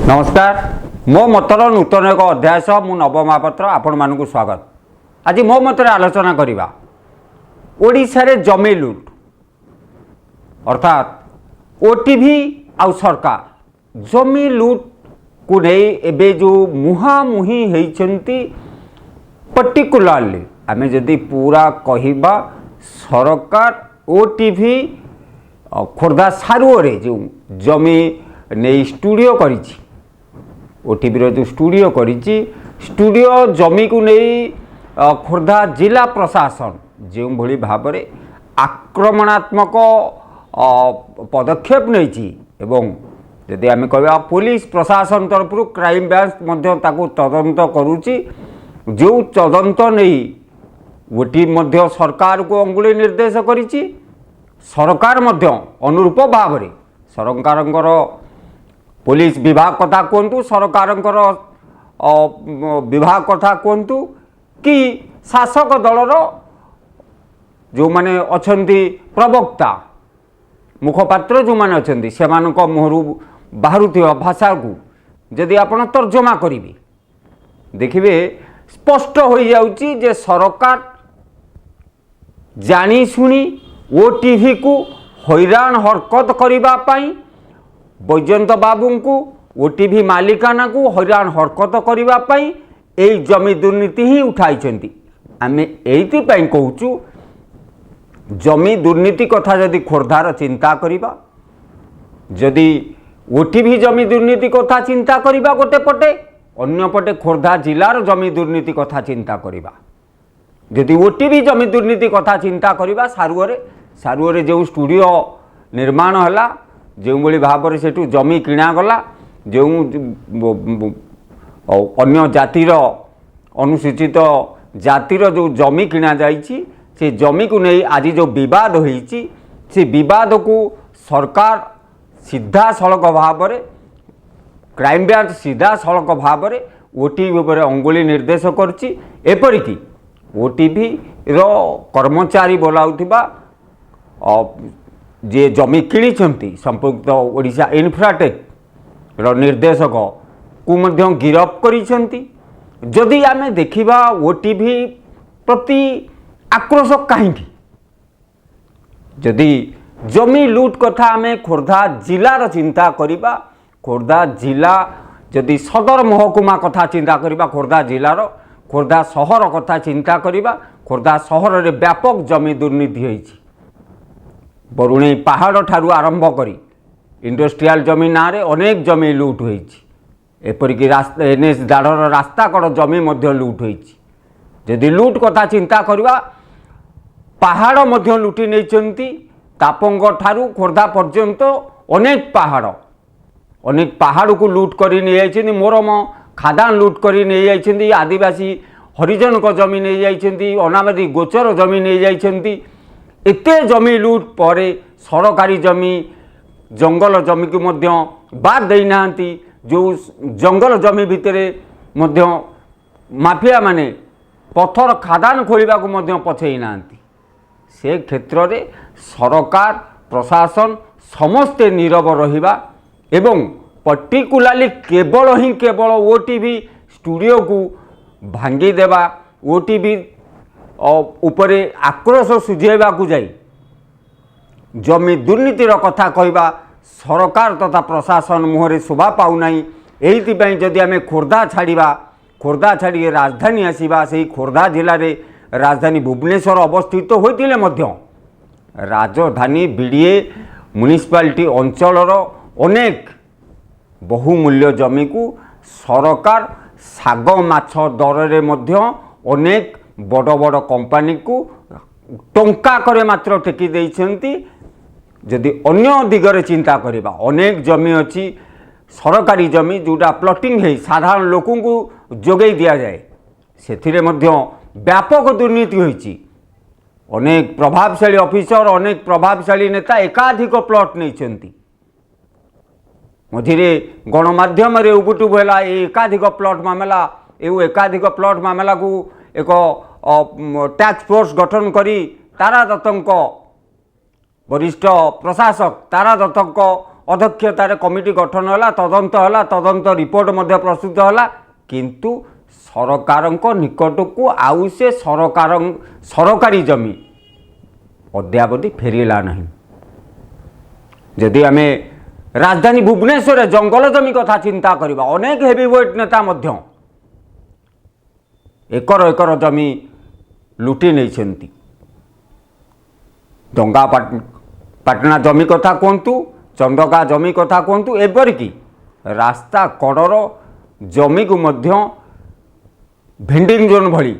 नमस्कार मो मतर नूतन एक अध्याय सह मु नव महापात्र आपण मानक स्वागत। आज मो मत आलोचना करवा ओडिशा रे जमी लुट अर्थात ओटीवी आउ सरकार जमी लुट को नहीं एबे जो मुहामुही होती पर्टिकुलरली आम जदि पूरा कहवा सरकार ओटीवी खोर्धा सारुओ जो जमी नहीं स्टूडियो करिछि ओटीवी रो जो स्टूडियो करिछि स्टूडियो जमी को नहीं खोर्धा जिला प्रशासन जो भली भाव में आक्रमणात्मक पदक्षेप नहीं एवं यदि आम कह पुलिस प्रशासन तरफ क्राइम ब्रांच तदंत करुच्ची जो तदंत नहीं ओटीवी सरकार को अंगुली निर्देश करिछि सरकार अनुरूप भाव में सरकार पुलिस विभाग कथा कहतु सरकार विभाग कथा कहतु कि शासक दलर जो माने अछंती प्रवक्ता मुखपात्र जो माने अछंती से मुहरु बाहरुथिबा भाषा को यदि आपण तर्जमा करिवे देखिए स्पष्ट हो जाउची जे सरकार जानी सुनी ओटीवी को हैरान हरकत करिबा पाई बैजयंत बाबू को ओटीवी मालिकाना को हैरान हरकत करने यही जमी दुर्नीति ही उठाई आम ये कहूँ जमी दुर्नीति कथा जदि खोर्धार चिंता करवा जदि ओटीवी जमी दुर्नीति कथा चिंता करवा गोटे पटे अन्य पटे खोर्धा जिलार जमी दुर्नीति कथा चिंता करवा जदि ओटीवी जमी दुर्नीति कथा चिंता करवा सारुओ जो स्टूडियो निर्माण है जो भली भाव से जमी किणागला जो अन्य जातिर अनुसूचित जातिर जो जमी किणा जाइछि से जमी को नहीं आज जो विवाद होइछि से विवाद को सरकार सीधा सड़क भाव में क्राइम ब्रांच सीधा सड़क भाव में ओटीवी पर अंगुली निर्देश करछि एपरिकी ओटीवी रो कर्मचारी बोलाउथिबा जे जमी किणी संपुक्त ओडिशा इन्फ्राटेक रो निर्देशक को मध्य गिरफ करिसेंती जदि आमे देखिबा ओटीवी प्रति आक्रोश कहीं जदि जमी लूट कथा आमे खोर्धा जिलार चिंता करिबा खोर्धा जिला जदि सदर महकुमा कथा चिंता करिबा खोर्धा जिलार खोर्धा सहर कथा चिंता करिबा खोर्धा सहर रे व्यापक जमी दुर्नीति होइछि बरुणेई पहाड़ ठारू आरंभ करी इंडस्ट्रियल जमी ना रे अनेक जमी लूट होइछि एपरिकी रास्ता एनएच दाढ़र रास्ता कड़ जमी मध्य लूट होइछि जदि लूट कथा चिंता करवा पहाड़ मध्य लुटि नैचंती तापंग ठारू खोर्धा पर्यंत अनेक पहाड़ को लूट करी नहीं जाइछन्ती मोरम खादान लूट करी नहीं जाइछन्ती आदिवासी हरिजन को जमी नहीं जाइछन्ती अनाबादी गोचर जमी नहीं जाइछन्ती एते जमी लूट पर सरकारी जमी जंगल जमी को मध्य बाद देना जो जंगल जमी भितर मध्य माफिया माने पत्थर खादान खोलिबा को मध्य पछेना से क्षेत्र रे सरकार प्रशासन समस्ते नीरव रहिबा एवं पर्टिकुलाली केवल ओटीवी स्टूडियो को भांगी देवा ओटीवी उपरे आक्रोश सुझेबा को जाई जमी दुर्नीतिर कथा कहवा सरकार तथा प्रशासन मुहरे शोभा पाउना एही जदि आम खोर्धा छाड़ी राजधानी आसवा से खोर्धा जिले में राजधानी भुवनेश्वर अवस्थित होते राजधानी बीडीए म्युनिसिपालिटी अंचलर अनेक बहुमूल्य जमी को सरकार साग माछ दर रे मध्य अनेक बड़ बड़ कंपनी को टंका करे मात्र टेकी देइछंती जदि अन्य दिगरे चिंता करबा अनेक जमी अच्छी सरकारी जमी जोटा प्लटिंग है साधारण लोक को जोगई दिया जाए से व्यापक दुर्नीति होइछि अनेक प्रभावशाली ऑफिसर अनेक प्रभावशाली नेता एकाधिक प्लट नहीं मझिरे गणमाध्यम उबुटुब है एकाधिक प्लट मामला एकाधिक प्लट मामला को एक टैक्स फोर्स गठन करी तारा दत्तक वरिष्ठ प्रशासक तारा दत्तक अध्यक्षतार कमिटी गठन है तदंत रिपोर्ट प्रस्तुत है किंतु सरकार निकट को आउ से सरकारी जमी अद्यावधि फेरला नहीं। जदि आम राजधानी भुवनेश्वर जंगल जमी कथा चिंता करवा अनेक हेवीवेट नेता मध्य एकर एकर जमी लुटी नहीं। दंगा पाटना जमी कथा कहतु चंदका जमी कथा कहतु एपरिकी रास्ता कड़र जमी को मध्य भेंडिंग जोन भली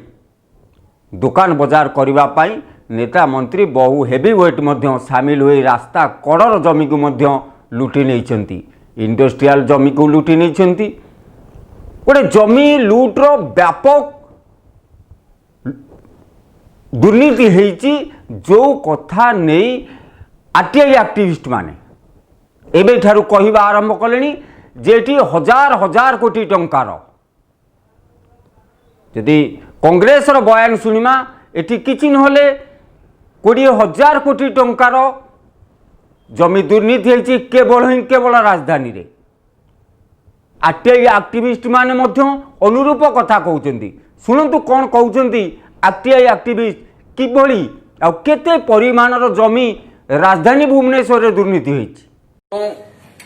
दुकान बजार करने नेता मंत्री बहु हेवीवेट मध्य सामिल हुई रास्ता कड़र जमी को मध्य लुटी नहीं। इंडस्ट्रियल जमी को लुटी नहीं। गोटे जमी लुट्र व्यापक दुर्नीति होती जो कथा नहीं आरटीआई एक्टिविस्ट माने एबे ठारू कहवा आरंभ कले जेठी हजार हजार कोटी टंकार यदि कांग्रेस बयान शुणा एटी किछि नहले 20,000 कोटी टंकार जमी दुर्नीति होती केवल राजधानी रे। आरटीआई एक्टिविस्ट माने मध्य अनुरूप कथा कहते शुणु कौन कहते आरटीआई एक्टिविस्ट किभली आ केते परिमाणर जमी राजधानी भुवनेश्वर रे दुर्नीति होती।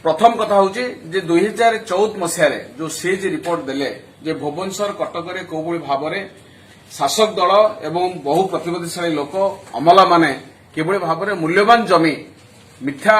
प्रथम कथा हूँ जे 2014 मसीह जो सीज रिपोर्ट देले जे भुवनेश्वर कटक रे कोबुली भाव में शासक दल एवं बहु प्रतिनिधिशाली लोक अमला माने किभली भाव में मूल्यवान जमी मिथ्या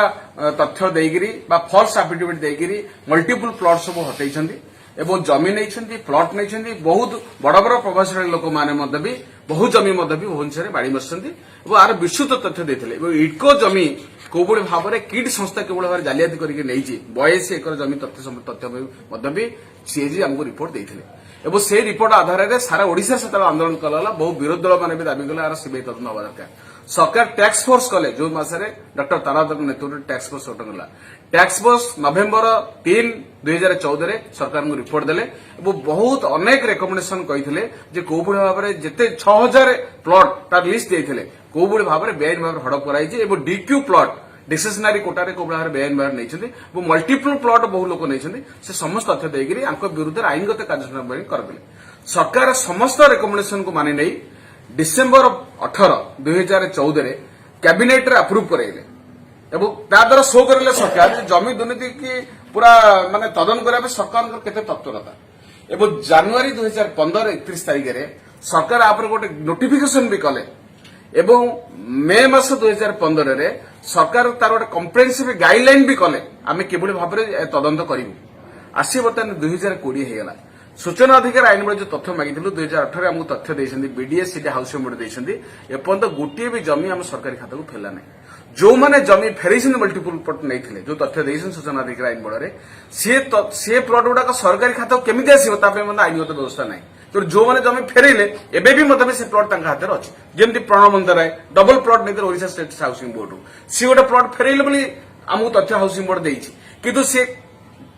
तथ्य देगिरी बा फॉल्स एफिडेविट देगिरी मल्टीपल प्लॉट सब हटैछन्ती एवं जमी नहीं प्लॉट नहीं बहुत बड़ बड़ प्रभावशाली लोक मैंने भी बहु जमी भुवनेश्वर बाड़ी बसुँच और आर विस्तृत तथ्य देते इडको जमी कौभली भाव में किड संस्था किभली भाव जालियाती करके 82 एकर जमी तथ्य भी सीएजी आमको रिपोर्ट देते और से रिपोर्ट आधार में सारा ओडिशा से आंदोलन कला बहु विरोधी दल मैंने भी दाबी कले सीबीआई तदन हवा दरकार। सरकार टैक्स फोर्स कले जो मसरे डॉक्टर तारादर नेतृत्व टैक्स फोर्स गठन कला। टैक्स फोर्स नवेम्बर 3, 2014 सरकार को रिपोर्ट देले बहुत अनेक रेकमेंडेशन कहते कौभली भाव में जिते 6000 प्लॉट तार लिस्ट देते कौभली भाव में बेआईन भाव हड़प कर डीक्यू प्लॉट डिसेसनारी कोटा कौभली भाव में बेआईन भाव नहीं मल्टीपल प्लॉट बहु लोक नहीं से समस्त तथ्य देकर विरुद्ध आईनगत कार्यानुष्ठान करदे। सरकार समस्त रेकमेंडेशन को मानि नहीं डिसेम्बर 18, 2014 कैबिनेट रे अप्रूव करेले द्वारा शो करेले सरकार जमी दुर्नीति की पूरा माने तदन करने सरकार केते तत्परता एवं जनवरी 2015 31 तारिख में सरकार आप गोटे नोटिफिकेशन भी कले एवं मे मास 2015 रे सरकार तार गोटे कम्प्रेहेंसिव गाइडलाइन भी कले आम किभली भाव में तदंत करूँ आसी बर्तमान 2020 होगा सूचना अधिकार आईन जो तथ्य मागिलु 2018 आमको तथ्य देते बीडीएस सीडी हाउसिंग बोर्ड देते एपर्यंत गोटे भी जमी आम सरकारी खाता को फेला नहीं। जो मैंने जमी फेर मल्टीपल प्लॉट नहीं जो तथ्य देते सूचना अधिकार आईन बल सी प्लॉट गुड़ाक सरकारी खाता को केमी आसो आईनगत व्यवस्था नहीं तो जो मैंने जमी फेरले एवं से प्लॉट हाथ में अच्छी जमी प्रणव राय डबल प्लॉट नहीं ओडिशा स्टेट हाउसिंग बोर्ड सी गोटे प्लॉट फेरले बोली आमको तथ्य हाउसिंग बोर्ड देती कि सी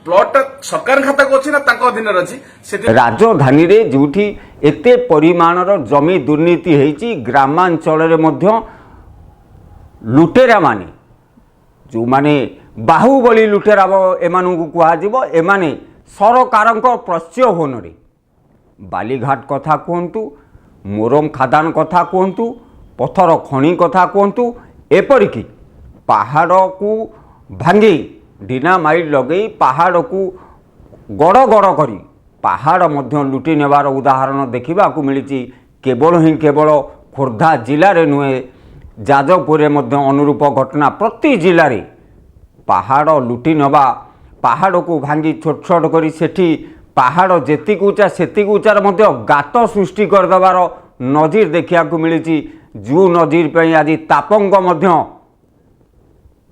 प्लॉट सरकार खाता को अच्छी ना अधीन अच्छी राजधानी रे जोठी एते परिमाणर जमी दुर्नीति होती ग्रामांचल लुटेरा माने जो माने बाहुबली लुटेरा एमानू कहुब एमाने सरकार प्रत्योहन बालीघाट कथा कहतु मोरम खादान कथा कहतु पथर खଣି कथा कहतु एपरिकी पहाड़ को भांगी डिनामाइट लगे पहाड़ को गड़ गड़ करी पहाड़ मध्य लुटि नेबार उदाहरण देखा मिली केवल ही केवल खोर्धा जिले नुहे जाजपुर अनुरूप घटना प्रति जिले में पहाड़ लुटि नवा पहाड़ को भांगी छोट छोट करी सेठी पहाड़ जेतिक उच्चा सेतिक उच्चार मध्य गात सृष्टि करदेवार नजीर देखा मिली जू नजीर पे आज तापंग मध्य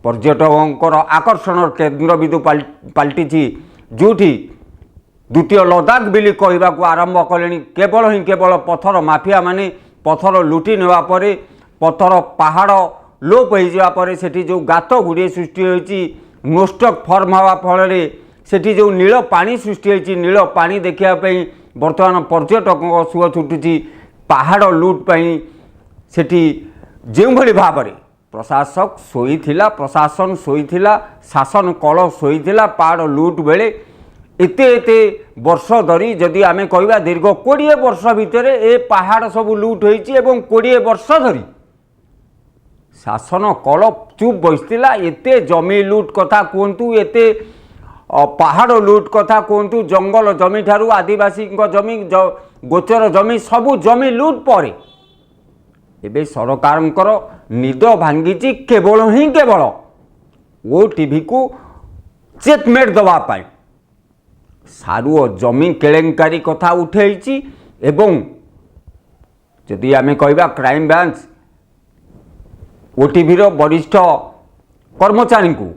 पर्यटकों आकर्षण केन्द्रबिंदु पलटि जोठी द्वितीय लद्दाख बिली कहवाक आरंभ कले केवल ही केवल पथर माफिया माने पथर लुटि नेवा परे पथर पहाड़ लोप हो सेठी जो गात गुड़े सृष्टि होती नोस्टक फर्म हवा फल सेठी जो नील पानी सृष्टि होती नील पानी देखापी बर्तमान पर्यटकों सुख छुटुची पहाड़ लुट पाई सेठी जो भली भाव में प्रशासक शोईथिला प्रशासन शोईथिला शासन कल शोईथिला पहाड़ लुट बेले एते एते वर्ष धरी जदि आमे कहबा दीर्घ 20 वर्ष भितर ए पहाड़ सब लुट होईची एवं 20 वर्ष धरी शासन कल चुप बसला एते जमी लुट कथा कहतु एते पहाड़ लुट कथा कहतु जंगल जमी ठारू आदिवासी जमी गोचर जमी सबू जमी लुट पर एबे सरकारंकर निद भांगी केवल ही केवल ओ टीवी को चेकमेट दवा पाई सारू जमी केलेंकारी कथा उठे एवं जदि आमे कहबा क्राइम ब्रांच ओटीवी वरिष्ठ कर्मचारी को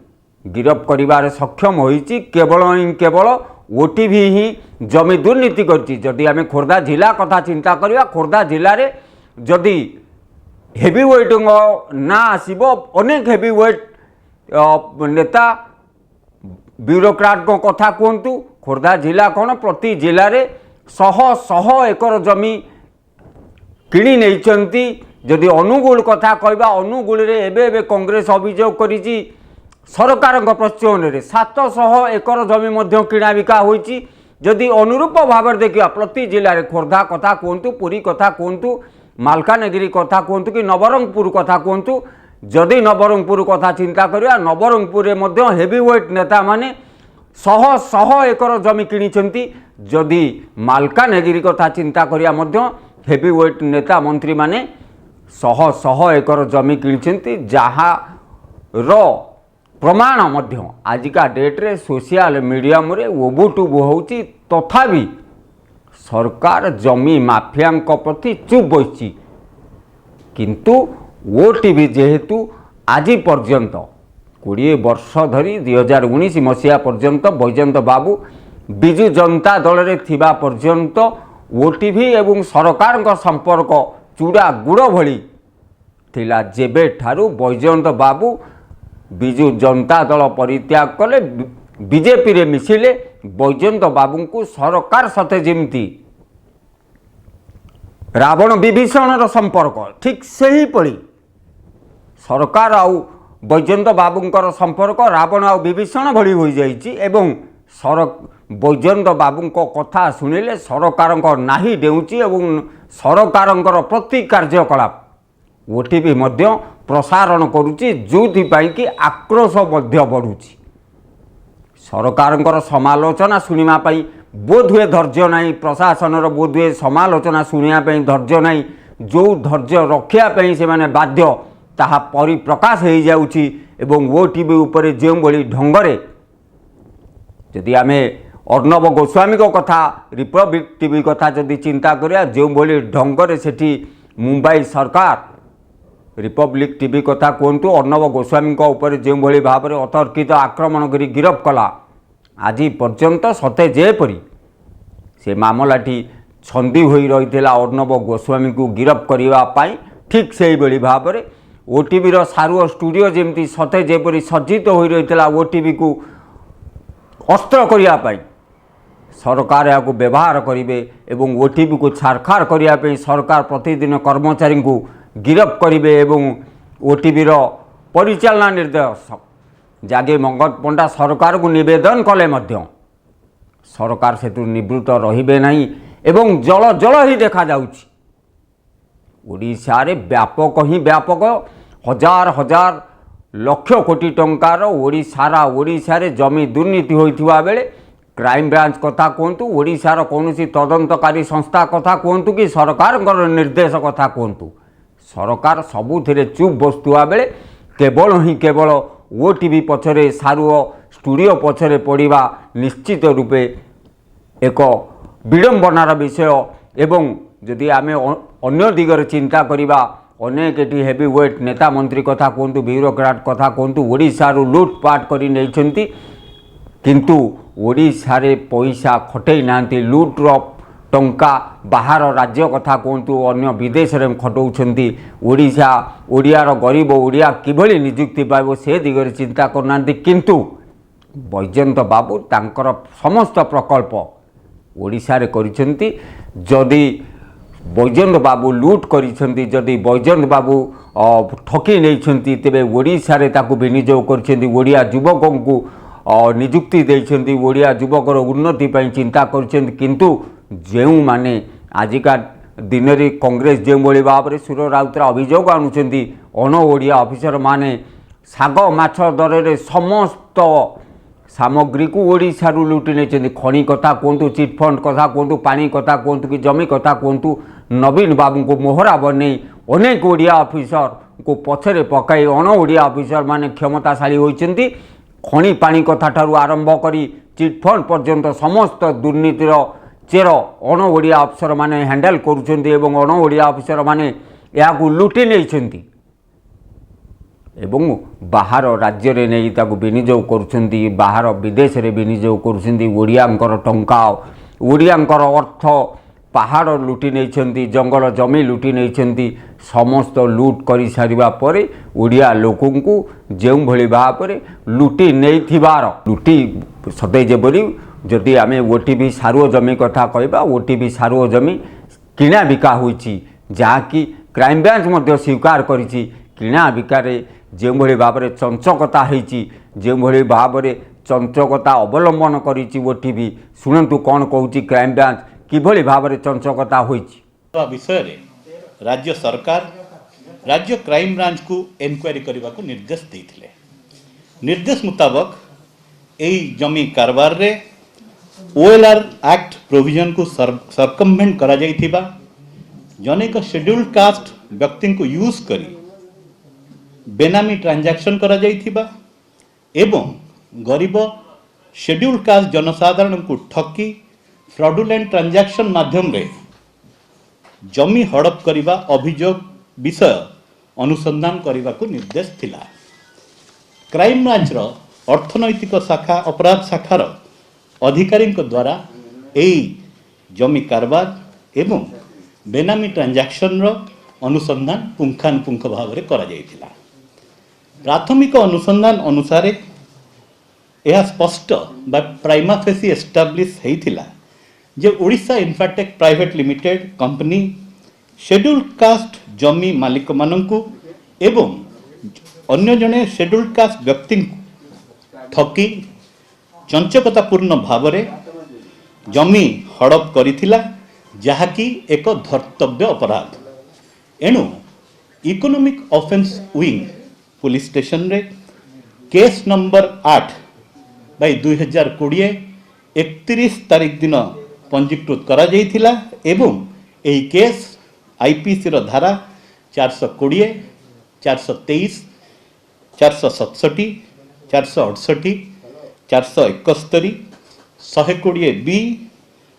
गिरफ करिबार सक्षम होईची केवल ओटीवी ही जमी दुर्नीति करची। जदि आमे खोर्धा जिला कथा चिंता करिया खोर्धा जिले में जदि हेवी वेट ना आसीबो अनेक हेवी वेट नेता ब्यूरोक्राट को कथा कहतु खोर्धा जिला कौन प्रति जिले में शह एकर जमी किणी नहीं जदि अनुगुल कथा कहबा अनुगुल रे एबे कांग्रेस अभियोग करिछि सरकार प्रोत्साहन में 700 एकर जमी मध्य किणा बिका होईछि। जदि अनुरूप भाव देखिए प्रति जिले में खोर्धा कथा कहतु पुरी कथा कहतु मालकानगिरी कथा कहतु कि नवरंगपुर कथा कहतु जदि नवरंगपुर कथा चिंता करिया नवरंगपुर में हेवी वेट नेता माने शह एकर जमी किणिछंती। जदि मालकानगिरी कथा चिंता करिया मध्य हेवी वेट नेता मंत्री माने शह एकर जमी किणिछंती जहार प्रमाण मध्य आजिका डेट्रे सोशल मीडिया रे ओबुटुब होउची तथापि सरकार जमी माफिया प्रति चुप बसची किंतु ओटीवी जेहेतु आज पर्यंत 20 वर्ष धरी 2019 मसीहा पर्यंत बैजयंत बाबू विजु जनता दल रे थिबा पर्यंत ओटीवी एवं सरकार का संपर्क चूड़ा गुड़ भली थिला जेबे ठारू बैजयंत बाबू विजु जनता दल परित्याग कले बीजेपी रे मिसिले बैजयंत बाबू को सरकार सते जेमती रावण विभीषण संपर्क ठीक से ही पड़ी सरकार आउ बैजयंत बाबूंकर संपर्क रावण आउ विभीषण भली हो जाइछि एवं बैजयंत बाबू कथा शुणिले सरकार नाही डेउची एवं सरकार प्रति कार्यकलाप ओटीवी मध्य प्रसारण करुच्ची जोपाई कि आक्रोश मध्य बढ़ुची सरकार समालोचना शुणापी बोधहुए धैर्य ना प्रशासन बोधहुए समालोचना शुणापी धैर्य ना जो धैर्य रखापी से माने बाध्य ताहा परिप्रकाश हो जाउची एवं ओटीवी उपरे जो भली ढंगरे जदि आमे अर्णव गोस्वामी को कथा रिपब्लिक टीवी कथा जदि चिंता करिया जो भली ढंगरे सेठी मुंबई सरकार रिपब्लिक टीवी कथा कहतु अर्णव गोस्वामी उपर जो भली भाव में अतर्कित आक्रमण कर गिरफ कला आज पर्यंत सते जेपरी से मामलाटी छंदी हो रही अर्णव गोस्वामी को गिरफ करने ठीक से ही भाव में ओटीवी सारू स्टूडियो जमी सते जेपरी सज्जित हो रही ओटीवी को अस्त्र करने सरकार या व्यवहार करेंगे एवं ओटीवी को छारखार करने सरकार प्रतिदिन कर्मचारी को गिरफ करेंगे एवं ओटीवी परिचालना निर्देशक जागे मंगल पंडा सरकार को निवेदन कले मध्य सरकार से निवृत्त रहिबे नहीं एवं जल जल ही देखा जाउछि। ओडिशा रे व्यापक ही व्यापक हजार हजार लक्ष कोटी टंकार सारा ओडिशा रे जमी दुर्नीति होइथिबा बेले क्राइम ब्रांच कथा कहतु ओडिशार कौनसी तदंतकारी संस्था कथा कहतु कि सरकार निर्देश कथा कहतु सरकार सबुथिरे चुप बसुआ बेले केवल ही केवल ओटीवी पछरे सारू स्टूडियो पछरे पड़ा निश्चित रूपे एक विडंबनार विषय एवं जदि आमे अन्य दिगरे चिंता करिबा अनेक एटी हेवी वेट नेता मंत्री कथा कहतु ब्यूरोक्राट कथा कहतु ओडिशारू लुटपाट करि नैछंती किंतु ओडिशा रे पैसा खटै नांती लुट्र टंका बाहर राज्य कथा कहतु अन्य विदेश रे खटौछंती ओडिशा ओडियार गरीब ओडिया किभली नियुक्ति पाइबो से दिगरे चिंता करनांती किंतु बैजयंत बाबू तांकर समस्त प्रकल्प ओडिशा रे करिसेंती जदि बैजयंत बाबू लुट करिसेंती जदि बैजयंत बाबू ठकी नहीं तेबे ओडिशा रे ताकू विनियोग करिसेंती ओडिया युवकों को नियुक्ति देइसेंती ओडिया युवकर उन्नति पई चिंता करिसेंती किंतु जेउ माने आजिका दिन रे कांग्रेस जो भली भाव में सुर राउतर अभियोग आणुचंती अण ओडिया ऑफिसर माने साग माछ दर रे समस्त सामग्री को ओडिशा रु लुटि नहीं खनि कथा कहतु चिटफंड कथा कहतु पानी कथा कहतु कि जमी कथा कहतु नवीन बाबू को मोहरा बन अनेक ओडिया ऑफिसर को पछरे पकाई अण ओडिया ऑफिसर माने क्षमताशाली होइचंती खनि पानी कथा ठारू आरंभ करी चिटफंड पर्यंत समस्त दुर्नीतिर चेर अण ओडिया ऑफिसर माने हैंडल करुछंती एवं अण ओडिया ऑफिसर माने याकू लुटि नहीं एवं बाहर राज्य रे नहीं ताकू विनियोग करुछंती बाहर विदेश रे विनियोग करुछंती ओडियांकर टंका ओडियांकर अर्थ पहाड़ लुटि नहीं जंगल जमी लुटि नहीं समस्त लुट कर सारिबा परे ओडिया लोकों को जो भली भाव में लुटि नहीं थिबार लुटि सदै जेबरी जदि आमे ओटीबी सारुओ जमी कथा कहबा ओटीबी सारुओ जमी किणा बिका होईची जहाँकि क्राइम ब्रांच मध्य स्वीकार करिछि किणा बिकारे जो भली भाव में चंचकता होईची जो भली भाव में चंचकता अवलंबन करिछि ओटीबी शुणन्तु कौन कहूची क्राइम ब्रांच किभली भाव में चंचकता होईची विषय रे राज्य सरकार राज्य क्राइम ब्रांच को एनक्वायरी करने को निर्देश देते निर्देश मुताबक यही जमी कारबार रे ओएलआर एक्ट प्रोविजन को सरकमभेंट करा जाइथिबा जनेक शेड्यूल्ड कास्ट व्यक्ति को यूज करी बेनामी ट्रांजैक्शन करा जाइथिबा एवं गरीब शेड्यूल्ड कास्ट जनसाधारण को ठकी फ्रॉडुलेंट ट्रांजैक्शन माध्यम रे जमी हड़प करिबा अभियोग विषय अनुसंधान करने को निर्देश थिला क्राइम ब्रांच रो अर्थनैतिक शाखा अपराध शाखार अधिकारी द्वारा यही जमी कारबार एवं बेनामी ट्रांजैक्शन रो अनुसंधान पुंखानुपुंख भाव में करा जाइथिला प्राथमिक अनुसंधान अनुसार यह स्पष्ट बा प्राइमा फेसी एस्टाब्लिश होइथिला जे Odisha Infratech private limited company scheduled caste जमी मालिक मानंकु एवं अन्य जने शेड्यूल्ड कास्ट व्यक्ति ठकी चंचकतापूर्ण भाव में जमी हड़प करिथिला जहाँकि एक धर्तव्य अपराध एणु economic offence wing police station रे केस नंबर 8/2020 31 तारीख दिन पंजीकृत करा जाइथिला एवं यही केस आईपीसी रो धारा 420 423 467 468 471 120 B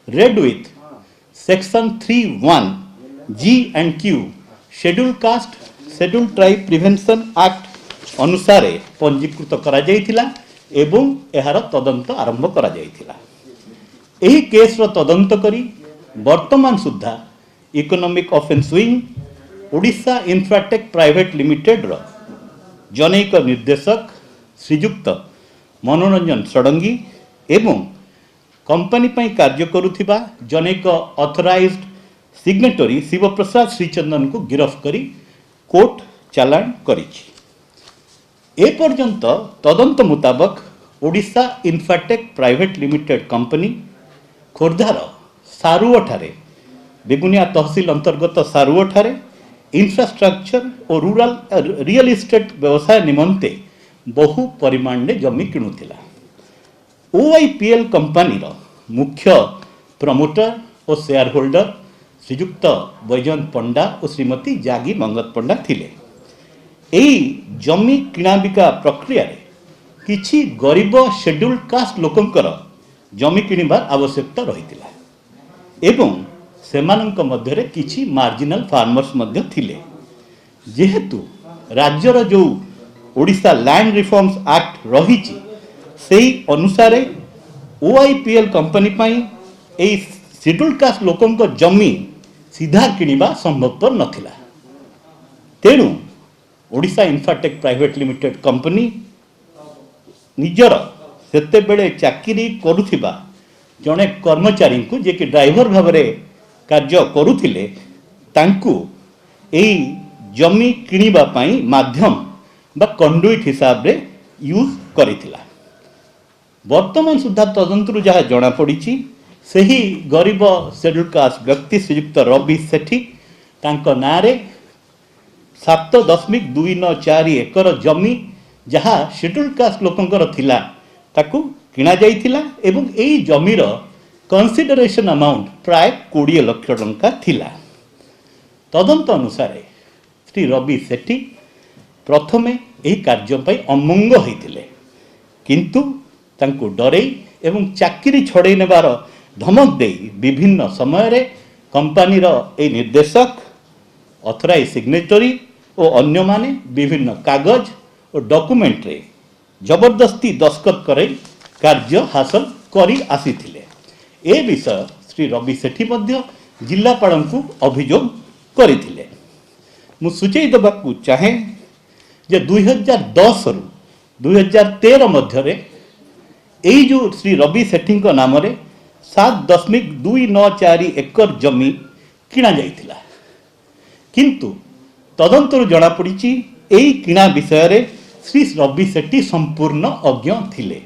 read with section 3(1) G and Q schedule caste schedule tribe prevention act अनुसार पंजीकृत करा जाइथिला एवं एहार तदंत आरंभ करा जाइथिला एही केस रो तदंत करी वर्तमान सुद्धा economic offence wing Odisha Infratech private limited रो जनैक निर्देशक श्रीयुक्त मनोरंजन षडंगी एवं कंपनी पई कार्य करुथिबा जनैक ऑथराइज्ड सिग्नेटरी शिवप्रसाद श्रीचंदन को गिरफ्त करी कोर्ट चालान करिछि ए पर्यंत तदंत मुताबक Odisha Infratech private limited company खोर्धार सारुओ ठारे बेगुनिया तहसील अंतर्गत सारुओ ठारे इंफ्रास्ट्रक्चर और रूरल रियल इस्टेट व्यवसाय निमंते बहु परिमाण में जमी किणुथिला ओआईपीएल कंपनी रो मुख्य प्रमोटर और शेयर होल्डर श्रीयुक्त बैजयंत पंडा और श्रीमती जागी मंगत पंडा थिले एई जमी किणाबिका प्रक्रिया रे किछि गरीब शेड्यूल्ड कास्ट लोकंकर जमी किणिबार आवश्यकता रहितिला एवं सेमानंक मध्यरे किछि मार्जिनल फार्मर्स मध्य थिले जेहेतु राज्यर जो ओडिशा लैंड रिफॉर्म्स एक्ट रहिछि सेही अनुसारे ओआईपीएल कंपनी पई एई शेड्यूल्ड कास्ट लोकंक जमी सीधा किणिबा संभवपर नथिला तेणु Odisha Infratech private limited company निजर सेते बेले चाकरी करुथिबा जने कर्मचारी को जे कि ड्राइवर भाव में कार्य करुथिले तांकु एई जमी किणिबा पई माध्यम बा कंडुइट हिसाब रे यूज करिथिला। वर्तमान सुधा तदंतरु जहाँ जना पड़ी सही गरीब शेड्यूल कास्ट व्यक्ति श्रीयुक्त रवि सेठी तांको नारे 7.294 एकर जमी जहाँ शेड्यूल कास्ट लोकंकर थिला ताकू किणा जाइथिला एवं एई जमीर कंसिडरेशन अमाउंट प्राय 20 लाख टंका थिला। तदंत अनुसार श्री रवि सेठी प्रथमे एही कार्य पई अमंग होइथिले किंतु तांको डरेई एवं चाकरी छड़े नेबार धमक देई विभिन्न समय रे कंपनीर ए निर्देशक ऑथराइज सिग्नेटरी और अन्य माने विभिन्न कागज और डॉक्यूमेंट रे जबरदस्ती दस्तखत करे कार्य हासिल करी आसीथिले। ए विषय श्री रवि सेठी मध्य जिलापालଙ୍କୁ अभियोग करिथिले। मु सूचई देबाकू चाहे जे 2010 रु 2013 मध्य रे एई जो श्री रवि सेठी नाम रे 7.294 एकर जमी किणा जाइथिला किंतु तदंतर जना पड़ी एई किणा विषय रे श्री रवि सेठी संपूर्ण अज्ञ थिले।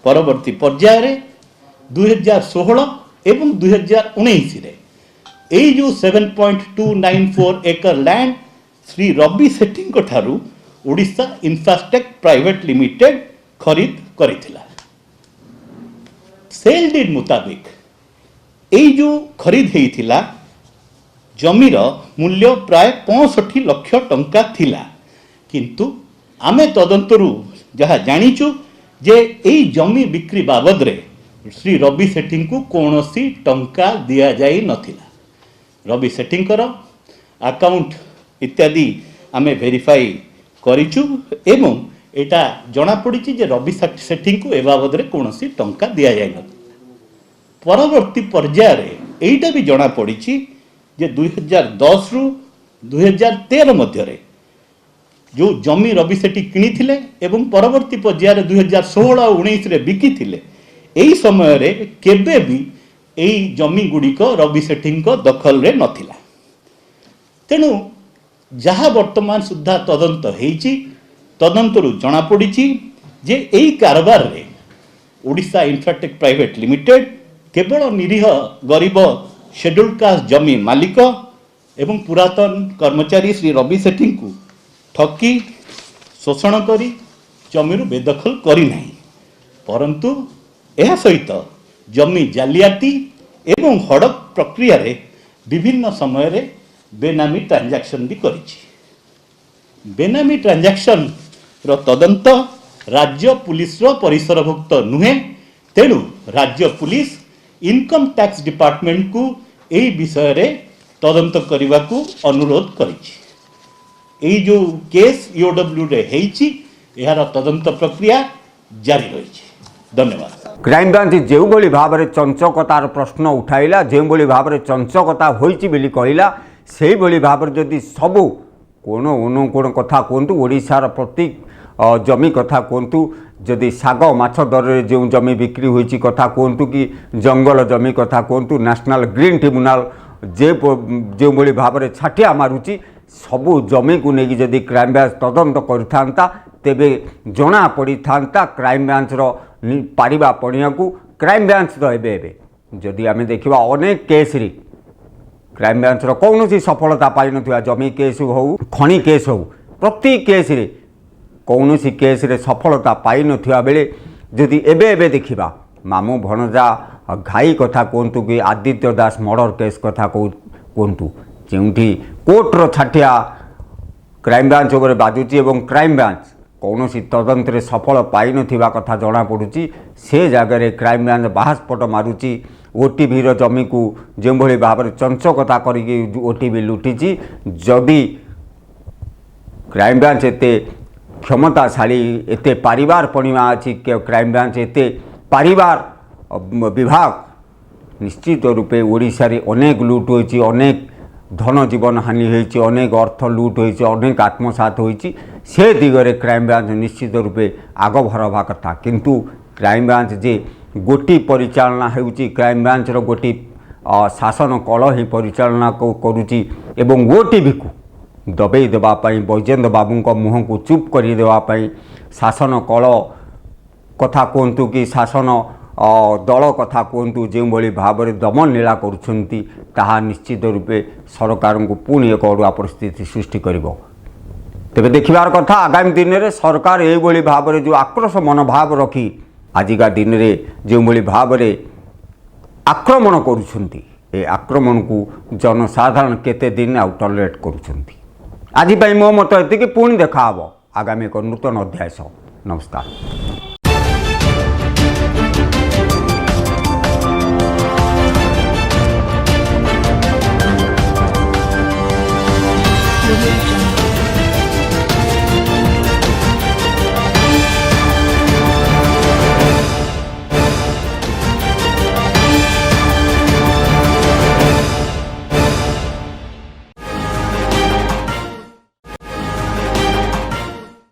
परवर्ती पर्याय रे 2016 एवं 2019 रे एई जो 7.294 एकर लैंड श्री रवि सेठी ठारू ओडिशा इंफ्रास्ट्रक्ट प्राइवेट लिमिटेड खरीद करिथिला। सेल डीड मुताबिक एई जो खरीद हेइथिला जमीर मूल्य प्राय 65 लाख टंका थिला किंतु आमे तदंतरु जहाँ जानिचु जे एई जमी बिक्री बाबद रे श्री रवि सेठी को कौनसी टंका दिया जाई नथिला। रवि सेठींकर अकाउंट इत्यादि आमे वेरीफाई करिचु एवं एटा जना पड़ी जे रवि सेठी को ए बाबद रे कौनसी टंका दिया जाई नथिला। परवर्ती पर्याय रे एइटा भी जना पड़ी जे 2010 रु 2013 मध्य रे जो जमी रवि सेठी किणिथिले एवं परवर्ती पर्याय रे 2016 और 19 रे बिकिथिले एई समय रे केबे भी एई जमी गुड़िक रवि सेठी दखल रे नथिला। तेणु जहाँ वर्तमान सुधा तदंत हेइची तदंतरु जना पड़ी जे एई कारबार रे ओडिशा इंफ्राटेक प्राइवेट लिमिटेड केवल निरीह गरीब शेड्यूल कास्ट जमी मालिक एवं पुरातन कर्मचारी श्री रवि सेठी को ठकी शोषण करी जमीरु बेदखल करी नहीं परंतु यह सहित जमी जालियाती एवं हड़प प्रक्रिया रे विभिन्न समय रे बेनामी ट्रांजैक्शन भी करिछि। बेनामी ट्रांजैक्शन रो तदंत राज्य पुलिस रो परिसरभुक्त नुहे तेणु राज्य पुलिस इनकम टैक्स डिपार्टमेंट को एई विषय रे तदंत करने को अनुरोध करिछि। एई जो केस ईओडब्ल्यू रे हेइछि यार तदंत प्रक्रिया जारी रहिछि। धन्यवाद। क्राइमब्रांच जो भाव में चंचकतार प्रश्न उठाइला जो भाव में चंचकता होइछि बोली कहला से भाव में जदि सबू कोण अनुकोण कथा कहतु ओडिशार प्रत्येक जमी कथा कहतु जदि साग माछ दर रे जो जमी बिक्री होइछि कथा कहतु कि जंगल जमी कथा कहतु नेशनल ग्रीन ट्रिब्यूनल जो भाव में छाटिया मारुछि सबू जमी को लेकिन जदि क्राइमब्रांच तदंत करता तेबे जना पड़ी था क्राइमब्रांच पारिबा पड़िया को क्राइमब्रांच तो एबे जदि आम देखा अनेक केस रे क्राइमब्रांच कौन सी सफलता पाई नथिबा जमी केस हो खनि केस हो प्रत्येक केस रे कौन सी केस रे सफलता पाई नथिबा बेले जदि एबे देखिबा मामू भणजा घाई कथा कहतु कि आदित्य दास मर्डर केस कथा कहतु जोंठी कोर्टर छाटिया क्राइमब्रांच उपर बाजुची एवं क्राइमब्रांच कौन सी तदंत रे सफल पाई नथिबा कथा जना पड़ुची से जगह क्राइमब्रांच बाहास्पट मारुची ओटीवी जमी को जो भाव में चंचकता करी ओटीवी लुटिची जदि क्राइमब्रांच एते क्षमताशाली एते पारिवार पणिमा अच्छी क्राइमब्रांच एते पारिवार विभाग निश्चित रूपे ओडिशा रे अनेक लुट होइछि अनेक धन जीवन हानि होइछि अनेक अर्थ लुट होइछि अनेक आत्मसात होइछि से दिगरे क्राइमब्रांच निश्चित रूपे आग भरवा कथा किंतु क्राइमब्रांच जे गोटी परिचालना होउछि क्राइमब्रांच रो गोटी शासन कल ही परिचालना करुच्ची एवं ओटीवी को दबे देवाई बैजयंत बाबू मुह को चुप करदेवाई शासन कल कथा कहतु कि शासन दल कथा कहतु जो भाव में दमन लीला करुँचा निश्चित रूपे सरकार को पुणी एक अड़ुआ परिस्थिति सृष्टि करिबो। तेबे देखिबार कथा आगामी दिन में सरकार ये भाव में जो आक्रोश मनोभाव रखी आजिका दिन में जो भाव में आक्रमण करुछंती ए आक्रमण को जनसाधारण केते दिन आउ टॉलरेट करुछंती। आज मो मत एति पुणी देखा आगामी एक नूतन अध्याय। नमस्कार।